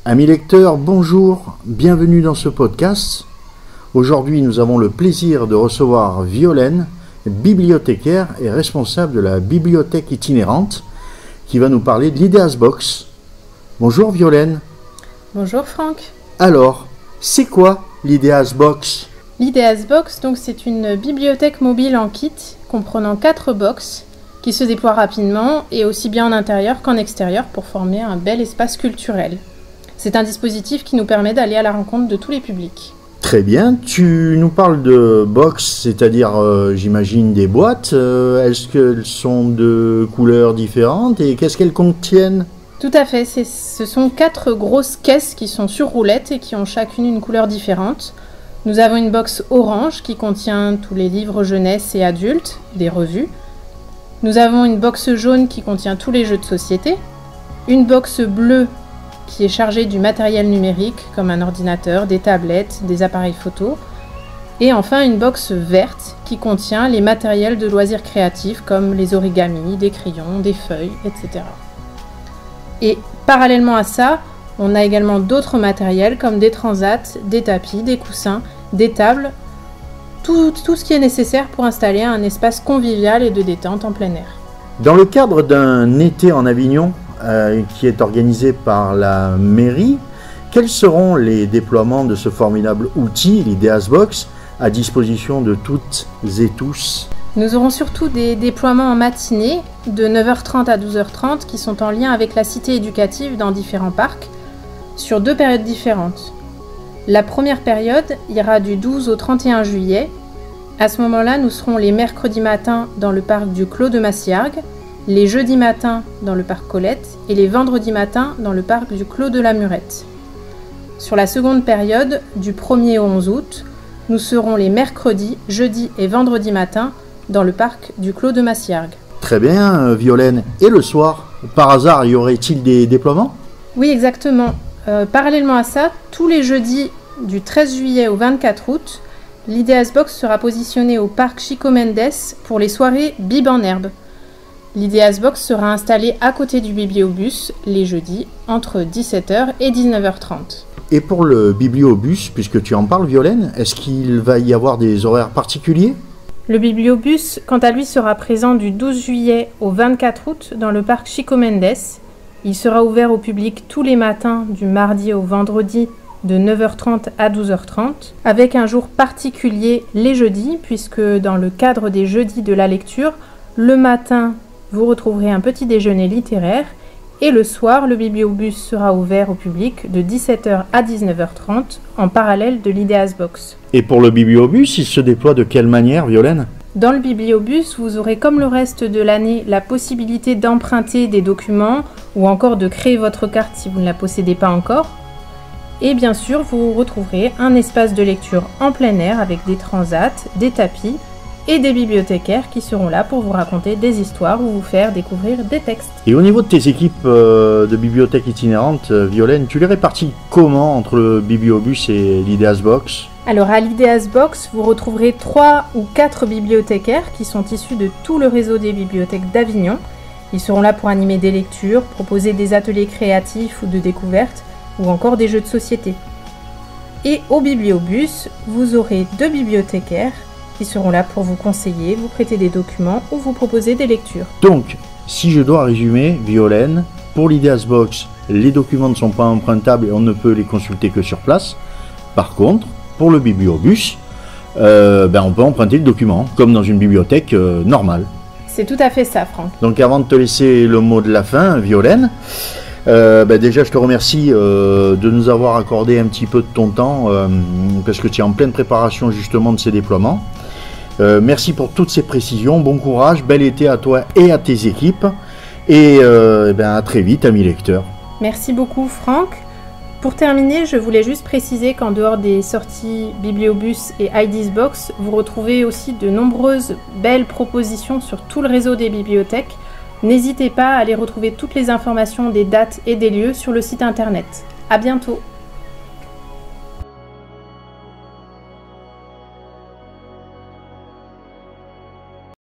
Amis lecteurs, bonjour, bienvenue dans ce podcast. Aujourd'hui, nous avons le plaisir de recevoir Violaine, bibliothécaire et responsable de la bibliothèque itinérante, qui va nous parler de l'Ideas Box. Bonjour Violaine. Bonjour Franck. Alors, c'est quoi l'Ideas Box ? L'Ideas Box, donc, c'est une bibliothèque mobile en kit comprenant 4 box qui se déploient rapidement et aussi bien en intérieur qu'en extérieur pour former un bel espace culturel. C'est un dispositif qui nous permet d'aller à la rencontre de tous les publics. Très bien, tu nous parles de box, c'est-à-dire j'imagine des boîtes. Est-ce qu'elles sont de couleurs différentes et qu'est-ce qu'elles contiennent ? Tout à fait, ce sont 4 grosses caisses qui sont sur roulettes et qui ont chacune une couleur différente. Nous avons une box orange qui contient tous les livres jeunesse et adultes, des revues. Nous avons une box jaune qui contient tous les jeux de société. Une box bleue qui est chargée du matériel numérique comme un ordinateur, des tablettes, des appareils photo. Et enfin une box verte qui contient les matériels de loisirs créatifs comme les origamis, des crayons, des feuilles, etc. Et parallèlement à ça, on a également d'autres matériels comme des transats, des tapis, des coussins, des tables, tout ce qui est nécessaire pour installer un espace convivial et de détente en plein air. Dans le cadre d'un été en Avignon, qui est organisé par la mairie, quels seront les déploiements de ce formidable outil, l'Ideas Box, à disposition de toutes et tous ? Nous aurons surtout des déploiements en matinée de 9h30 à 12h30 qui sont en lien avec la cité éducative dans différents parcs sur 2 périodes différentes. La première période ira du 12 au 31 juillet. À ce moment-là, nous serons les mercredis matins dans le parc du Clos de Massiargues, les jeudis matins dans le parc Colette et les vendredis matins dans le parc du Clos de la Murette. Sur la seconde période, du 1er au 11 août, nous serons les mercredis, jeudis et vendredis matins dans le parc du Clos de Massiargues. Très bien, Violaine. Et le soir, par hasard, y aurait-il des déploiements ? Oui, exactement. Parallèlement à ça, tous les jeudis du 13 juillet au 24 août, l'Ideas Box sera positionné au parc Chico Mendes pour les soirées Bib en herbe. L'Ideas Box sera installé à côté du bibliobus les jeudis entre 17h et 19h30. Et pour le bibliobus, puisque tu en parles Violaine, est-ce qu'il va y avoir des horaires particuliers ? Le bibliobus, quant à lui, sera présent du 12 juillet au 24 août dans le parc Chico Mendes. Il sera ouvert au public tous les matins du mardi au vendredi de 9h30 à 12h30, avec un jour particulier les jeudis, puisque dans le cadre des jeudis de la lecture, le matin, vous retrouverez un petit déjeuner littéraire et le soir, le bibliobus sera ouvert au public de 17h à 19h30 en parallèle de l'Ideas Box. Et pour le bibliobus, il se déploie de quelle manière, Violaine ? Dans le bibliobus, vous aurez comme le reste de l'année la possibilité d'emprunter des documents ou encore de créer votre carte si vous ne la possédez pas encore. Et bien sûr, vous retrouverez un espace de lecture en plein air avec des transats, des tapis et des bibliothécaires qui seront là pour vous raconter des histoires ou vous faire découvrir des textes. Et au niveau de tes équipes de bibliothèque itinérante, Violaine, tu les répartis comment entre le bibliobus et l'Ideas Box ? Alors à l'Ideas Box, vous retrouverez 3 ou 4 bibliothécaires qui sont issus de tout le réseau des bibliothèques d'Avignon. Ils seront là pour animer des lectures, proposer des ateliers créatifs ou de découverte, ou encore des jeux de société. Et au bibliobus, vous aurez 2 bibliothécaires qui seront là pour vous conseiller, vous prêter des documents ou vous proposer des lectures. Donc, si je dois résumer, Violaine, pour l'Ideas Box, les documents ne sont pas empruntables et on ne peut les consulter que sur place. Par contre, pour le bibliobus, on peut emprunter le document, comme dans une bibliothèque normale. C'est tout à fait ça, Franck. Donc avant de te laisser le mot de la fin, Violaine, déjà je te remercie de nous avoir accordé un petit peu de ton temps, parce que tu es en pleine préparation justement de ces déploiements. Merci pour toutes ces précisions, bon courage, bel été à toi et à tes équipes, et à très vite, amis lecteurs. Merci beaucoup, Franck. Pour terminer, je voulais juste préciser qu'en dehors des sorties Bibliobus et Ideas Box, vous retrouvez aussi de nombreuses belles propositions sur tout le réseau des bibliothèques. N'hésitez pas à aller retrouver toutes les informations des dates et des lieux sur le site internet. À bientôt!